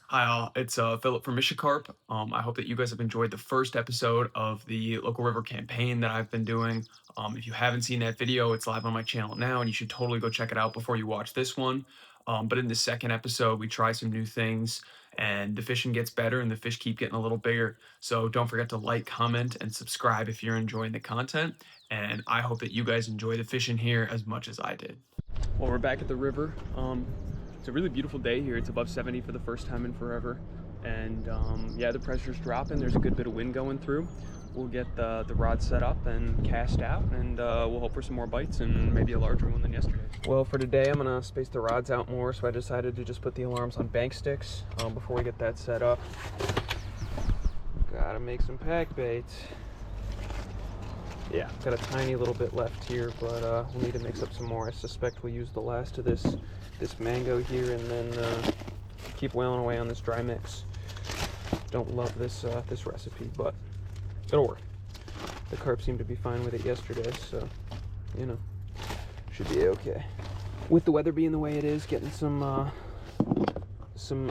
Hi, all. It's Philip from Mishikarp. I hope that you guys have enjoyed the first episode of the local river campaign that I've been doing. If you haven't seen that video, it's live on my channel now, and you should totally go check it out before you watch this one. But in the second episode, we try some new things, and the fishing gets better, and the fish keep getting a little bigger. So don't forget to like, comment, and subscribe if you're enjoying the content. And I hope that you guys enjoy the fishing here as much as I did. Well, we're back at the river. It's a really beautiful day here. It's above 70 for the first time in forever. And yeah, the pressure's dropping. There's a good bit of wind going through. We'll get the rod set up and cast out, and we'll hope for some more bites and maybe a larger one than yesterday. Well, for today, I'm gonna space the rods out more, so I decided to just put the alarms on bank sticks before we get that set up. Gotta make some pack baits. Yeah, got a tiny little bit left here, but we'll need to mix up some more. I suspect we'll use the last of this mango here, and then keep whaling away on this dry mix. Don't love this this recipe, but it'll work. The carp seemed to be fine with it yesterday, so you know, should be okay. With the weather being the way it is, getting a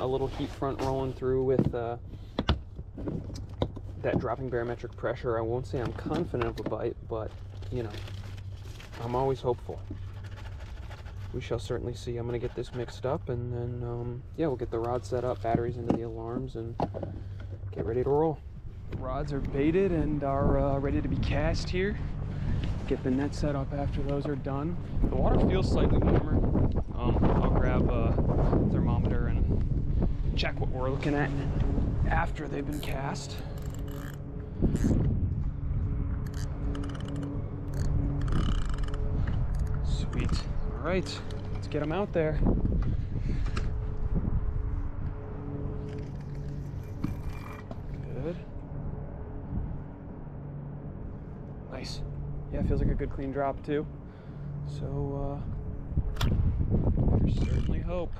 little heat front rolling through with that dropping barometric pressure, I won't say I'm confident of a bite, but you know, I'm always hopeful. We shall certainly see. I'm gonna get this mixed up, and then yeah, we'll get the rod set up, batteries into the alarms, and get ready to roll. The rods are baited and are ready to be cast here. Get the net set up after those are done. The water feels slightly warmer. I'll grab a thermometer and check what we're looking at after they've been cast. Sweet. All right, let's get them out there. Good. Nice. Yeah, feels like a good clean drop too. So there's certainly hope.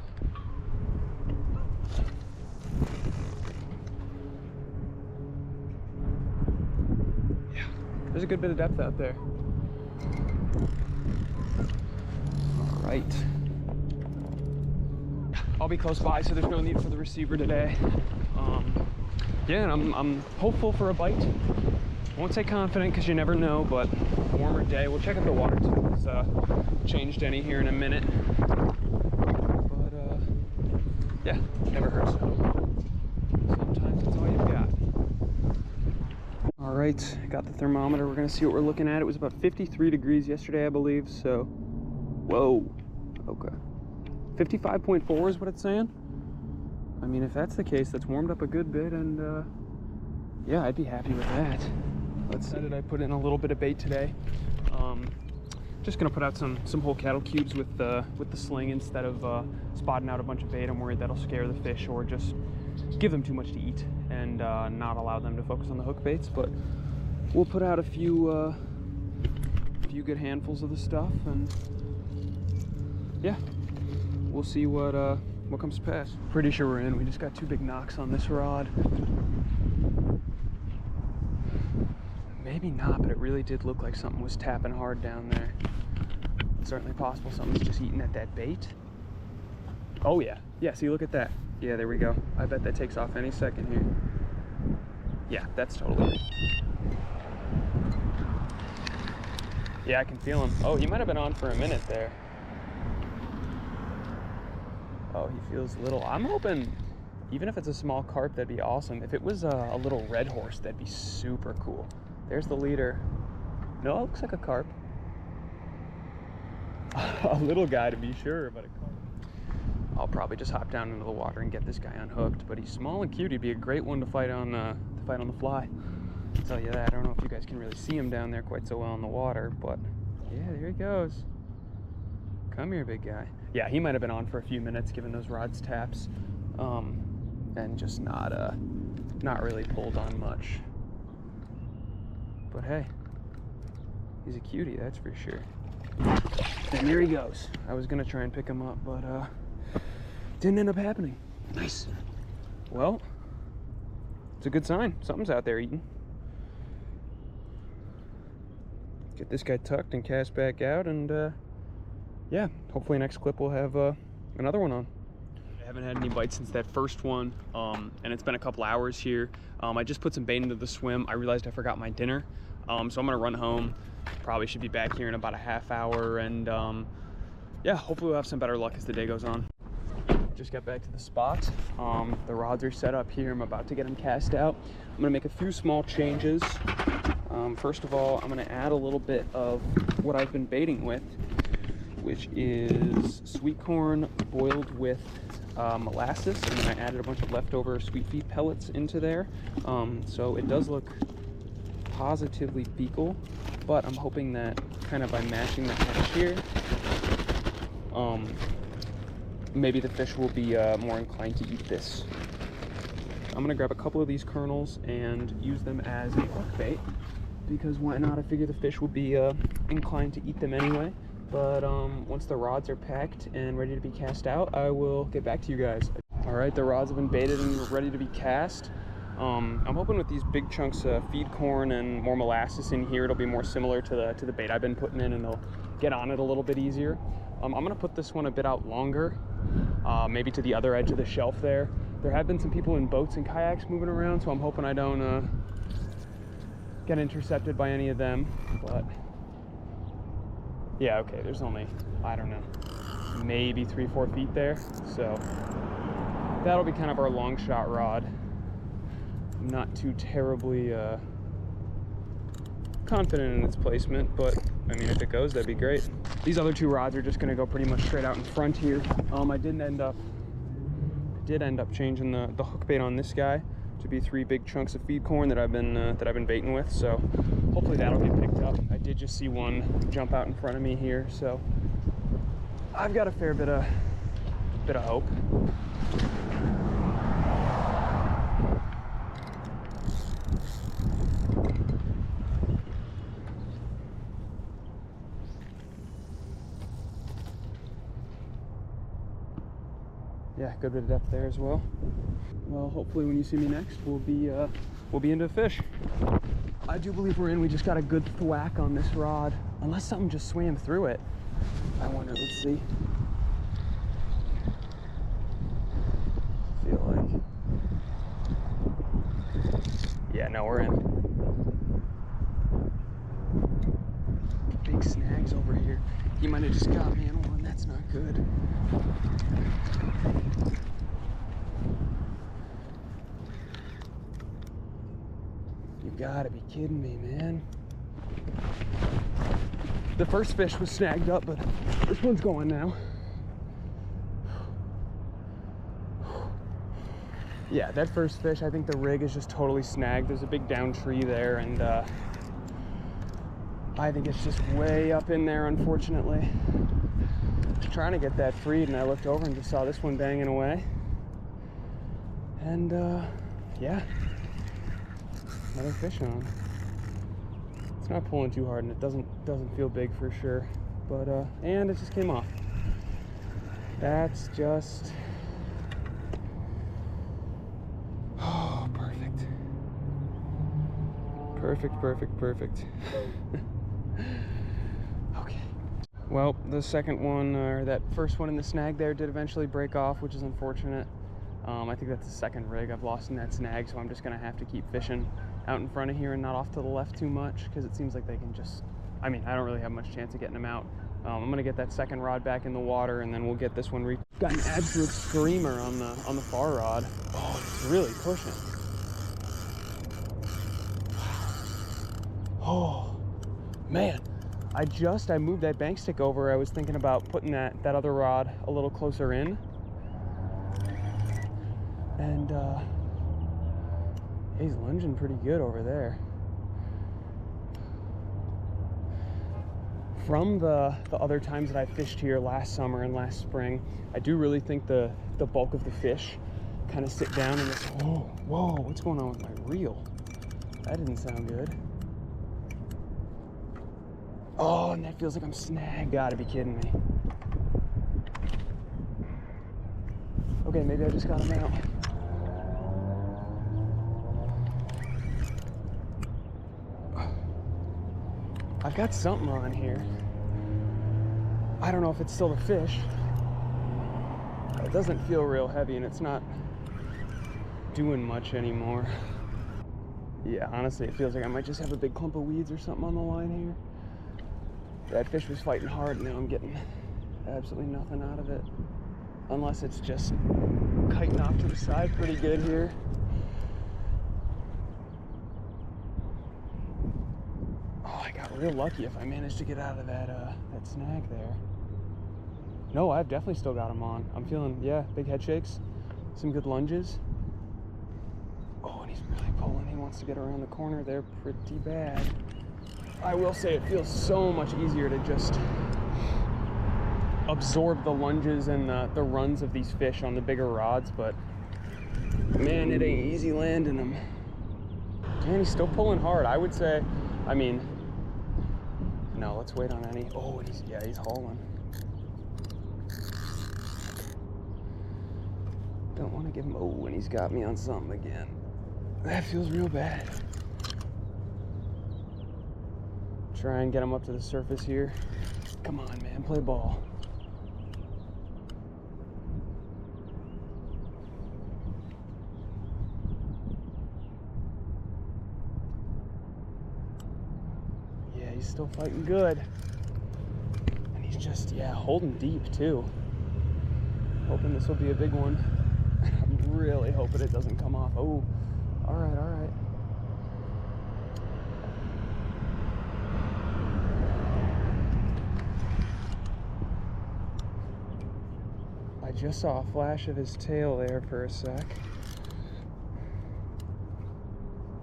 Yeah, there's a good bit of depth out there. All right. I'll be close by, so there's no need for the receiver today. Yeah, and I'm hopeful for a bite. I won't say confident because you never know, but a warmer day. We'll check if the water has changed any here in a minute. But yeah, never hurts to hope. Sometimes that's all you've got. All right, got the thermometer. We're gonna see what we're looking at. It was about 53 degrees yesterday, I believe. So, whoa, okay. 55.4 is what it's saying. I mean, if that's the case, that's warmed up a good bit, and yeah, I'd be happy with that. Let's see. I put in a little bit of bait today. Just gonna put out some whole cattle cubes with the sling instead of spotting out a bunch of bait. I'm worried that'll scare the fish or just give them too much to eat and not allow them to focus on the hook baits. But we'll put out a few good handfuls of the stuff, and yeah, we'll see what comes to pass. Pretty sure we're in. We just got two big knocks on this rod. Maybe not, but it really did look like something was tapping hard down there. It's certainly possible something's just eating at that bait. Oh yeah, yeah, see, look at that. Yeah, there we go. I bet that takes off any second here. Yeah, that's totally it. Yeah, I can feel him. Oh, he might have been on for a minute there. Oh, he feels little. I'm hoping, even if it's a small carp, that'd be awesome. If it was a little red horse, that'd be super cool. There's the leader. No, it looks like a carp. A little guy to be sure, but a carp. I'll probably just hop down into the water and get this guy unhooked, but he's small and cute. He'd be a great one to fight on the fly. I'll tell you that. I don't know if you guys can really see him down there quite so well in the water, but yeah, there he goes. Come here, big guy. Yeah, he might have been on for a few minutes, given those rods taps, and just not really pulled on much. But hey, he's a cutie, that's for sure. And there he goes. I was gonna try and pick him up, but didn't end up happening. Nice. Well, it's a good sign. Something's out there eating. Get this guy tucked and cast back out, and yeah, hopefully next clip we'll have another one on. I Haven't had any bites since that first one, and it's been a couple hours here. I just put some bait into the swim. I realized I forgot my dinner, so I'm gonna run home. Probably should be back here in about a half hour, and yeah, hopefully we'll have some better luck as the day goes on. Just got back to the spot. The rods are set up here. I'm about to get them cast out. I'm gonna make a few small changes. First of all, I'm gonna add a little bit of what I've been baiting with, which is sweet corn boiled with molasses, and then I added a bunch of leftover sweet feed pellets into there. So it does look positively fecal, but I'm hoping that kind of by mashing the hatch here, maybe the fish will be more inclined to eat this. I'm gonna grab a couple of these kernels and use them as a hook bait, because why not? I figure the fish will be inclined to eat them anyway. But once the rods are packed and ready to be cast out, I will get back to you guys. All right, the rods have been baited and ready to be cast. I'm hoping with these big chunks of feed corn and more molasses in here, it'll be more similar to the bait I've been putting in, and they'll get on it a little bit easier. I'm gonna put this one a bit out longer, maybe to the other edge of the shelf there. There have been some people in boats and kayaks moving around, so I'm hoping I don't get intercepted by any of them, but yeah, okay, there's only, I don't know, maybe 3-4 feet there, so that'll be kind of our long shot rod. I'm not too terribly confident in its placement, but I mean, if it goes, that'd be great. These other two rods are just gonna go pretty much straight out in front here. I did end up changing the hook bait on this guy to be 3 big chunks of feed corn that I've been baiting with, so hopefully that'll get picked up. I did just see one jump out in front of me here, so I've got a fair bit of hope. Yeah, good bit of depth there as well. Well, hopefully when you see me next, we'll be into fish. I do believe we're in. We just got a good thwack on this rod, unless something just swam through it. I wonder, let's see. Feel like, yeah, no, we're in. Big snags over here. He might have just got me in one. That's not good. You gotta be kidding me, man. The first fish was snagged up, but this one's going now. Yeah, that first fish, I think the rig is just totally snagged. There's a big down tree there, and I think it's just way up in there, unfortunately. I was trying to get that freed, and I looked over and just saw this one banging away. And yeah, another fish on. It's not pulling too hard, and it doesn't feel big for sure. But and it just came off. That's just, oh, perfect. Perfect. Okay. Well, the second one, or that first one in the snag there, did eventually break off, which is unfortunate. I think that's the second rig I've lost in that snag, so I'm just gonna have to keep fishing out in front of here and not off to the left too much, because it seems like they can just, I mean, I don't really have much chance of getting them out. I'm gonna get that second rod back in the water, and then we'll get this one got an absolute screamer on the far rod. Oh, it's really pushing. Oh man, I moved that bank stick over. I was thinking about putting that other rod a little closer in, and he's lunging pretty good over there. From the other times that I fished here last summer and last spring, I do really think the bulk of the fish kind of sit down in this. Whoa, what's going on with my reel? That didn't sound good. Oh, and that feels like I'm snagged. Gotta be kidding me. Okay, maybe I just got him out. I've got something on here. I don't know if it's still a fish. It doesn't feel real heavy, and it's not doing much anymore. Yeah, honestly, it feels like I might just have a big clump of weeds or something on the line here. That fish was fighting hard, and now I'm getting absolutely nothing out of it. Unless it's just kiting off to the side pretty good here. Oh, I got real lucky if I managed to get out of that that snag there. No, I've definitely still got him on. I'm feeling, yeah, big head shakes, some good lunges. Oh, and he's really pulling. He wants to get around the corner there pretty bad. I will say it feels so much easier to just absorb the lunges and the runs of these fish on the bigger rods, but man, it ain't easy landing them. Man, he's still pulling hard. I would say, I mean, no, let's wait on any. Oh, and he's hauling. Don't want to give him, oh, and he's got me on something again. That feels real bad. Try and get him up to the surface here. Come on, man, play ball. Yeah, he's still fighting good. And he's just, yeah, holding deep too. Hoping this will be a big one. I'm really hoping it doesn't come off. Oh, all right, all right. I just saw a flash of his tail there for a sec.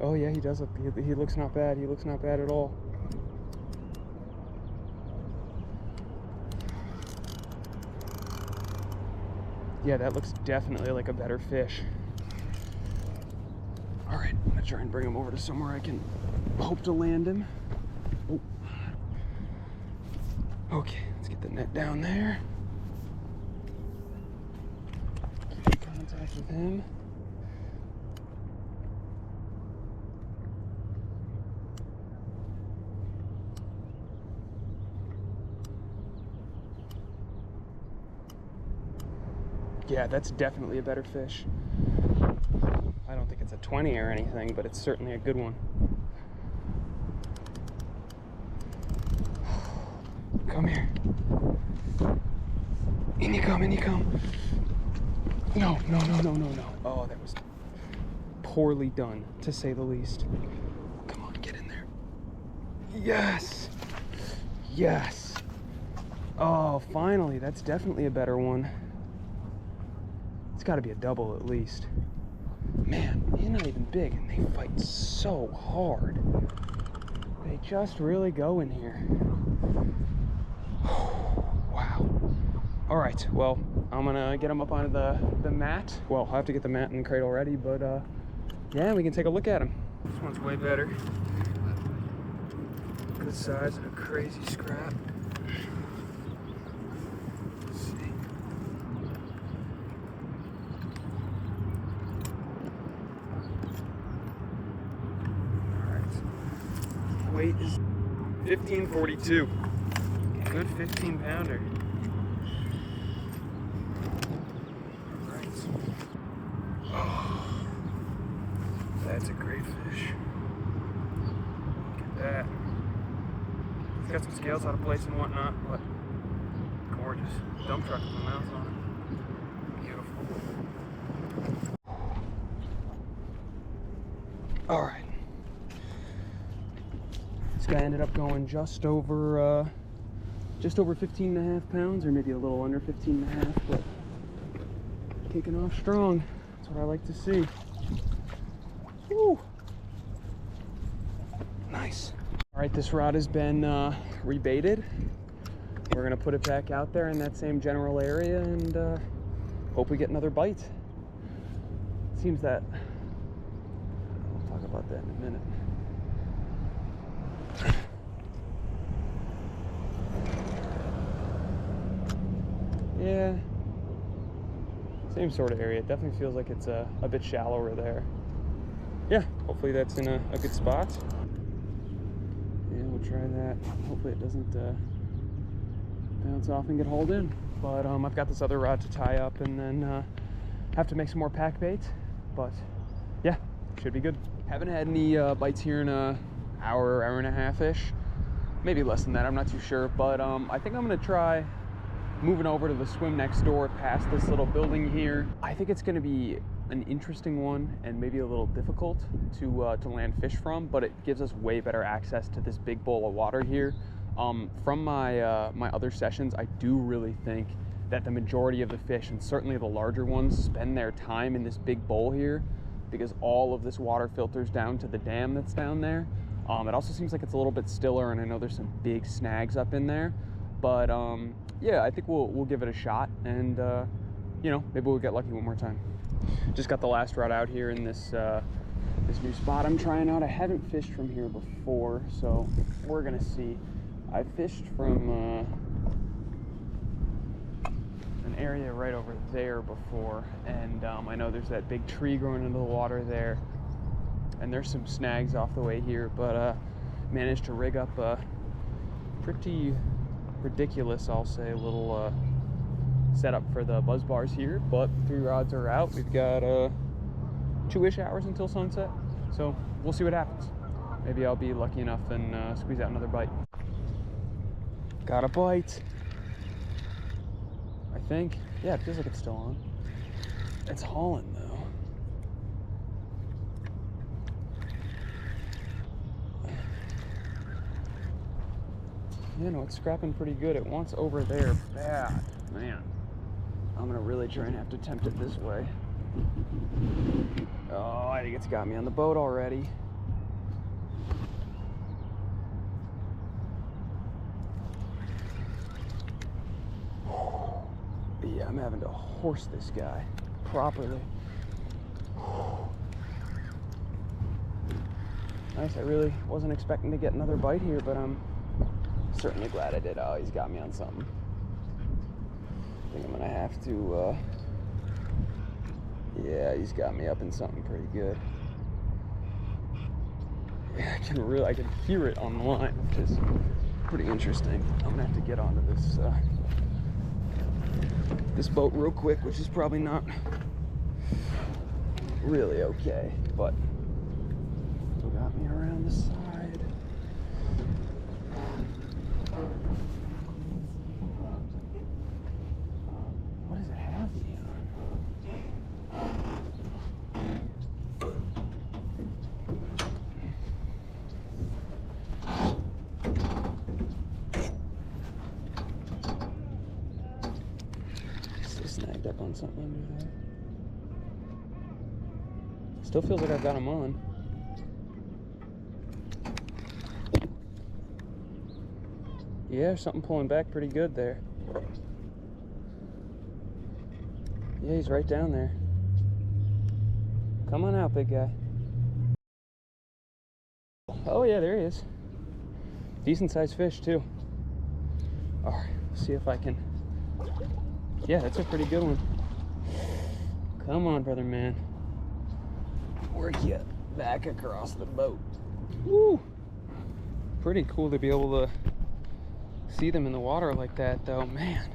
Oh yeah, he does look, he looks not bad. He looks not bad at all. Yeah, that looks definitely like a better fish. All right, I'm gonna try and bring him over to somewhere I can hope to land him. Oh. Okay, let's get the net down there. Keep in contact with him. Yeah, that's definitely a better fish. I don't think it's a 20 or anything, but it's certainly a good one. Come here. In you come, in you come. No, no, no, no, no, no. Oh, that was poorly done, to say the least. Come on, get in there. Yes. Yes. Oh, finally, that's definitely a better one. It's got to be a double at least. Man, he's not even big, and they fight so hard. They just really go in here. Wow. All right, well, I'm gonna get him up onto the mat. Well, I'll have to get the mat in the crate already, but yeah, we can take a look at him. This one's way better. Good size and a crazy scrap. Weight is 1542. Good 15 pounder. Alright. Oh, that's a great fish. Look at that. It's got some scales out of place and whatnot, but gorgeous. Dump truck with the mouth on it. Beautiful. Alright. This guy ended up going just over 15 and a half pounds, or maybe a little under 15 and a half, but kicking off strong. That's what I like to see. Woo! Nice. All right, this rod has been rebaited. We're gonna put it back out there in that same general area and hope we get another bite. It seems that, I'll talk about that in a minute. Yeah, same sort of area. It definitely feels like it's a bit shallower there. Yeah, hopefully that's in a good spot. Yeah, we'll try that. Hopefully it doesn't bounce off and get hauled in. But I've got this other rod to tie up, and then have to make some more pack baits. But yeah, should be good. Haven't had any bites here in an hour and a half-ish. Maybe less than that, I'm not too sure. But I think I'm gonna try moving over to the swim next door past this little building here. I think it's gonna be an interesting one and maybe a little difficult to land fish from, but it gives us way better access to this big bowl of water here. From my my other sessions, I do really think that the majority of the fish, and certainly the larger ones, spend their time in this big bowl here because all of this water filters down to the dam that's down there. It also seems like it's a little bit stiller, and I know there's some big snags up in there. But yeah, I think we'll give it a shot, and you know, maybe we'll get lucky one more time. Just got the last rod out here in this this new spot I'm trying out. I haven't fished from here before, so we're gonna see. I fished from an area right over there before, and I know there's that big tree growing into the water there, and there's some snags off the way here, but managed to rig up a pretty ridiculous, I'll say, little setup for the buzz bars here. But 3 rods are out. We've got 2-ish hours until sunset, so we'll see what happens. Maybe I'll be lucky enough and squeeze out another bite. Got a bite, I think. Yeah, it feels like it's still on. It's hauling though. You know, it's scrapping pretty good. It wants over there bad. Man, I'm gonna really try and have to tempt it this way. Oh, I think it's got me on the boat already. Yeah, I'm having to horse this guy properly. Nice, I really wasn't expecting to get another bite here, but I'm certainly glad I did. Oh, he's got me on something. I think I'm gonna have to, yeah, he's got me up in something pretty good. Yeah, I can hear it on the line, which is pretty interesting. I'm gonna have to get onto this, this boat real quick, which is probably not really okay, but still got me around the side. What does it have me on? Still snagged up on something under there. Still feels like I've got him on. Yeah, something pulling back pretty good there. Yeah, he's right down there. Come on out, big guy. Oh yeah, there he is. Decent sized fish too. All right, let's see if I can. Yeah, that's a pretty good one. Come on, brother man. Work you back across the boat. Woo! Pretty cool to be able to see them in the water like that, though, man.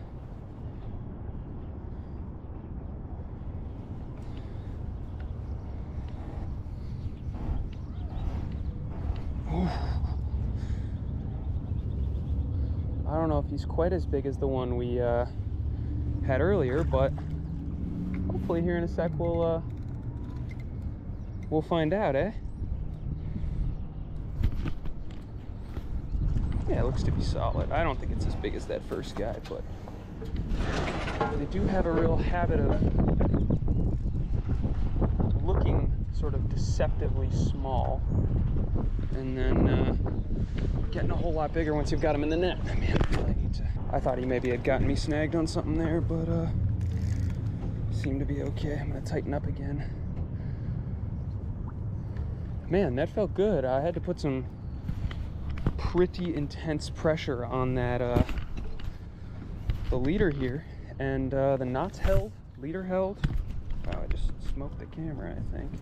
Ooh. I don't know if he's quite as big as the one we had earlier, but hopefully here in a sec we'll find out, eh? Yeah, it looks to be solid. I don't think it's as big as that first guy, but they do have a real habit of looking sort of deceptively small and then getting a whole lot bigger once you've got them in the net. I mean, I thought he maybe had gotten me snagged on something there, but seemed to be okay. I'm gonna tighten up again. Man, that felt good. I had to put some pretty intense pressure on that the leader here, and the knots held, leader held. Wow, I just smoked the camera, I think.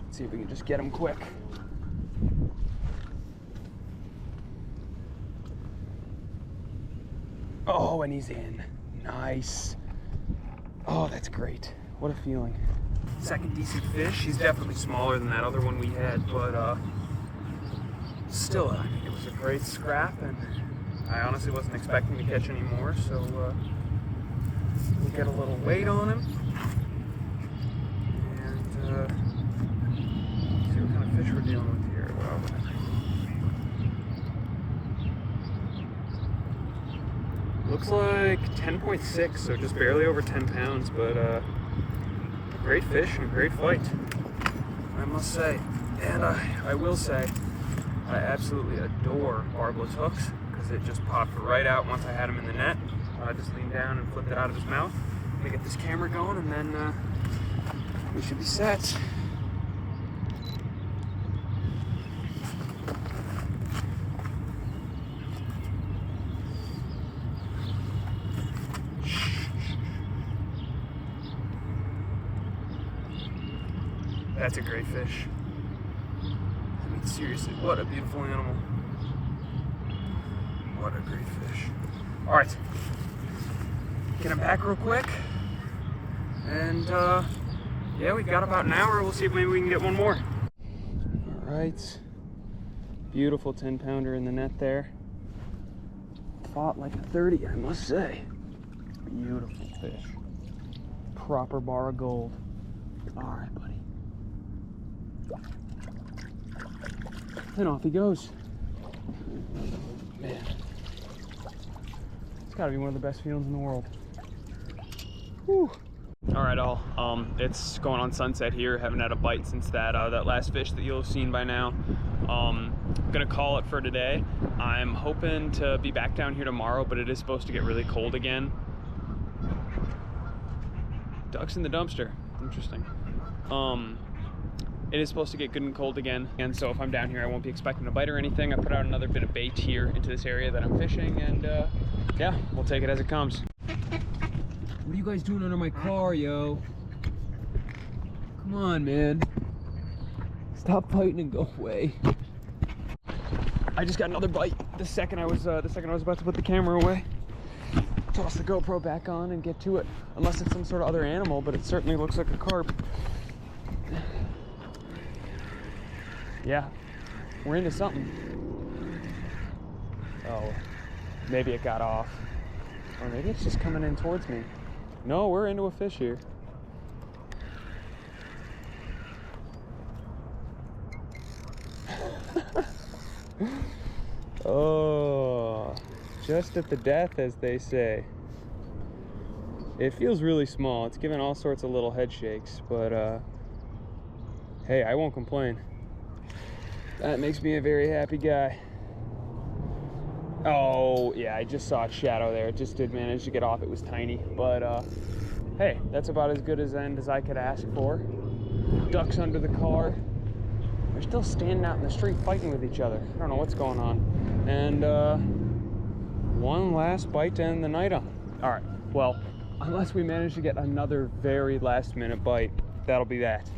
Let's see if we can just get him quick. Oh, and he's in. Nice. Oh, that's great. What a feeling. Second decent fish. He's definitely smaller than that other one we had, but still, I think it was a great scrap, and I honestly wasn't expecting to catch any more, so we'll get a little weight on him and see what kind of fish we're dealing with here. Wow. Looks like 10.6, so just barely over 10 pounds, but a great fish and a great fight, I must say. And I will say, I absolutely adore barbless hooks because it just popped right out once I had him in the net. I just leaned down and flipped it out of his mouth. Let me get this camera going, and then we should be set. That's a great fish. I mean, seriously, what a beautiful animal. What a great fish. All right, get him back real quick. And yeah, we've got about an hour. We'll see if maybe we can get one more. All right, beautiful 10-pounder in the net there. Fought like a 30, I must say. Beautiful fish. Proper bar of gold. All right, buddy. And off he goes. Man, it's gotta be one of the best feelings in the world. Whew. All right, all. It's going on sunset here. Haven't had a bite since that last fish that you'll have seen by now. Gonna call it for today. I'm hoping to be back down here tomorrow, but it is supposed to get really cold again. Ducks in the dumpster. Interesting. It is supposed to get good and cold again, and so if I'm down here, I won't be expecting a bite or anything. I put out another bit of bait here into this area that I'm fishing, and yeah, we'll take it as it comes. What are you guys doing under my car, yo? Come on, man. Stop fighting and go away. I just got another bite the second I was about to put the camera away. Toss the GoPro back on and get to it, unless it's some sort of other animal, but it certainly looks like a carp. Yeah, we're into something. Oh, maybe it got off. Or maybe it's just coming in towards me. No, we're into a fish here. Oh, just at the death, as they say. It feels really small. It's giving all sorts of little head shakes, but hey, I won't complain. That makes me a very happy guy. Oh, yeah, I just saw a shadow there. It just did manage to get off. It was tiny, but hey, that's about as good as end as I could ask for. Ducks under the car. They're still standing out in the street fighting with each other. I don't know what's going on. And one last bite to end the night on. All right, well, unless we manage to get another very last minute bite, that'll be that.